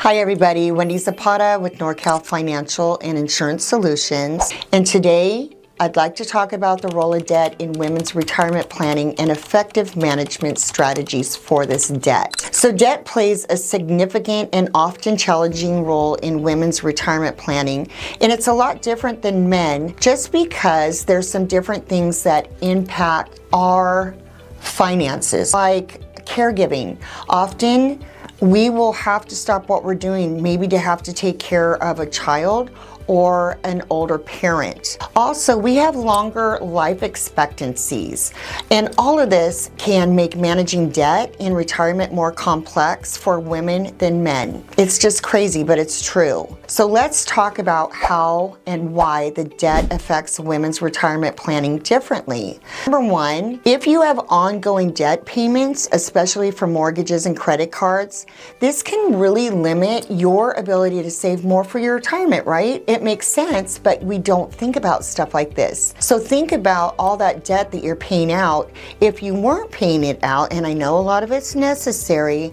Hi everybody, Wendy Zapata with NorCal Financial and Insurance Solutions, and today I'd like to talk about the role of debt in women's retirement planning and effective management strategies for this debt. So debt plays a significant and often challenging role in women's retirement planning, and it's a lot different than men just because there's some different things that impact our finances, like caregiving. Often we will have to stop what we're doing, maybe to have to take care of a child or an older parent. Also, we have longer life expectancies, and all of this can make managing debt in retirement more complex for women than men. It's just crazy, but it's true. So let's talk about how and why the debt affects women's retirement planning differently. Number one, if you have ongoing debt payments, especially for mortgages and credit cards, this can really limit your ability to save more for your retirement, right? It makes sense, but we don't think about stuff like this. So think about all that debt that you're paying out. If you weren't paying it out, and I know a lot of it's necessary,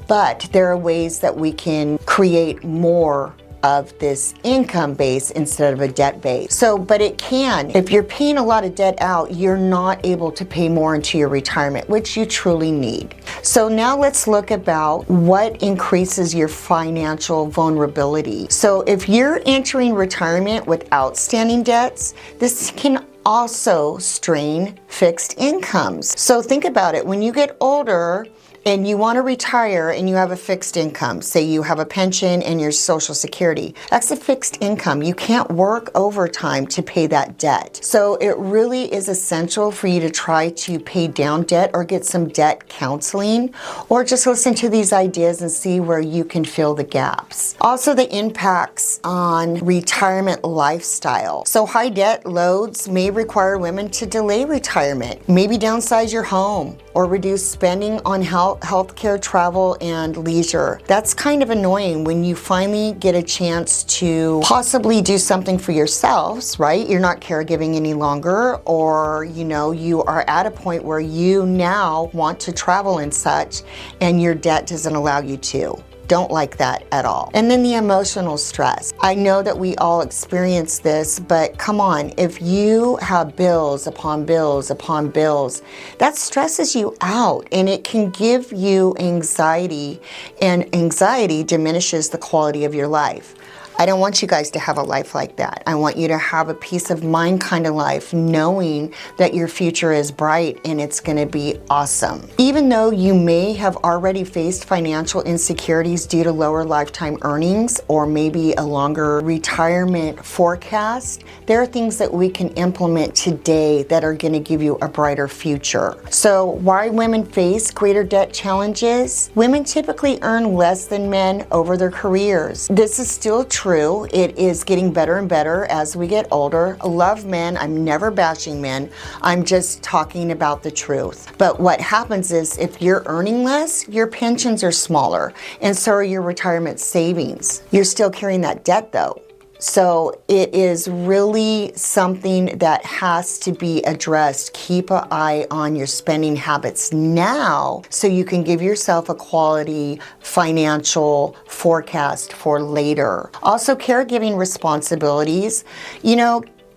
but there are ways that we can create more of this income base instead of a debt base. But it can. If you're paying a lot of debt out, you're not able to pay more into your retirement, which you truly need. So now let's look about what increases your financial vulnerability. So if you're entering retirement with outstanding debts, this can also strain fixed incomes. So think about it. When you get older, and you want to retire and you have a fixed income, say you have a pension and your Social Security, that's a fixed income. You can't work overtime to pay that debt. So it really is essential for you to try to pay down debt or get some debt counseling, or just listen to these ideas and see where you can fill the gaps. Also, the impacts on retirement lifestyle. So high debt loads may require women to delay retirement, maybe downsize your home, or reduce spending on healthcare, travel, and leisure. That's kind of annoying when you finally get a chance to possibly do something for yourselves, right? You're not caregiving any longer, or you are at a point where you now want to travel and such, and your debt doesn't allow you to. Don't like that at all. And then the emotional stress. I know that we all experience this, but come on, if you have bills upon bills upon bills, that stresses you out, and it can give you anxiety, and anxiety diminishes the quality of your life. I don't want you guys to have a life like that. I want you to have a peace of mind kind of life, knowing that your future is bright and it's gonna be awesome. Even though you may have already faced financial insecurities due to lower lifetime earnings or maybe a longer retirement forecast, there are things that we can implement today that are gonna give you a brighter future. So why women face greater debt challenges? Women typically earn less than men over their careers. This is still true. It is getting better and better as we get older. I love men. I'm never bashing men. I'm just talking about the truth. But what happens is if you're earning less, your pensions are smaller, and so are your retirement savings. You're still carrying that debt though. So it is really something that has to be addressed. Keep an eye on your spending habits now so you can give yourself a quality financial forecast for later. Also, caregiving responsibilities.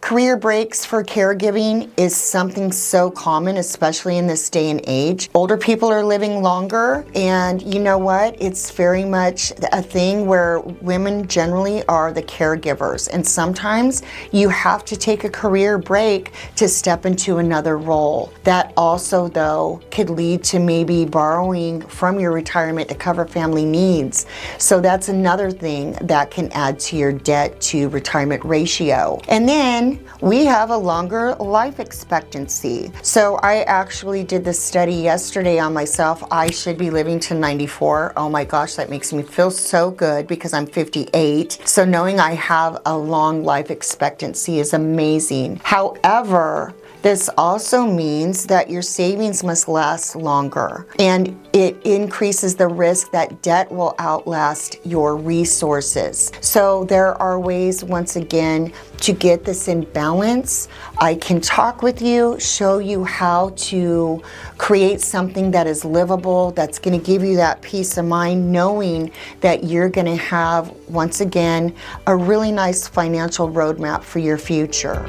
Career breaks for caregiving is something so common, especially in this day and age. Older people are living longer, and you know what? It's very much a thing where women generally are the caregivers, and sometimes you have to take a career break to step into another role. That also, though, could lead to maybe borrowing from your retirement to cover family needs. So that's another thing that can add to your debt to retirement ratio. And then we have a longer life expectancy. So I actually did this study yesterday on myself. I should be living to 94. Oh my gosh, that makes me feel so good because I'm 58. So knowing I have a long life expectancy is amazing. However, This also means that your savings must last longer, and it increases the risk that debt will outlast your resources. So there are ways, once again, to get this in balance. I can talk with you, show you how to create something that is livable, that's going to give you that peace of mind, knowing that you're going to have, once again, a really nice financial roadmap for your future.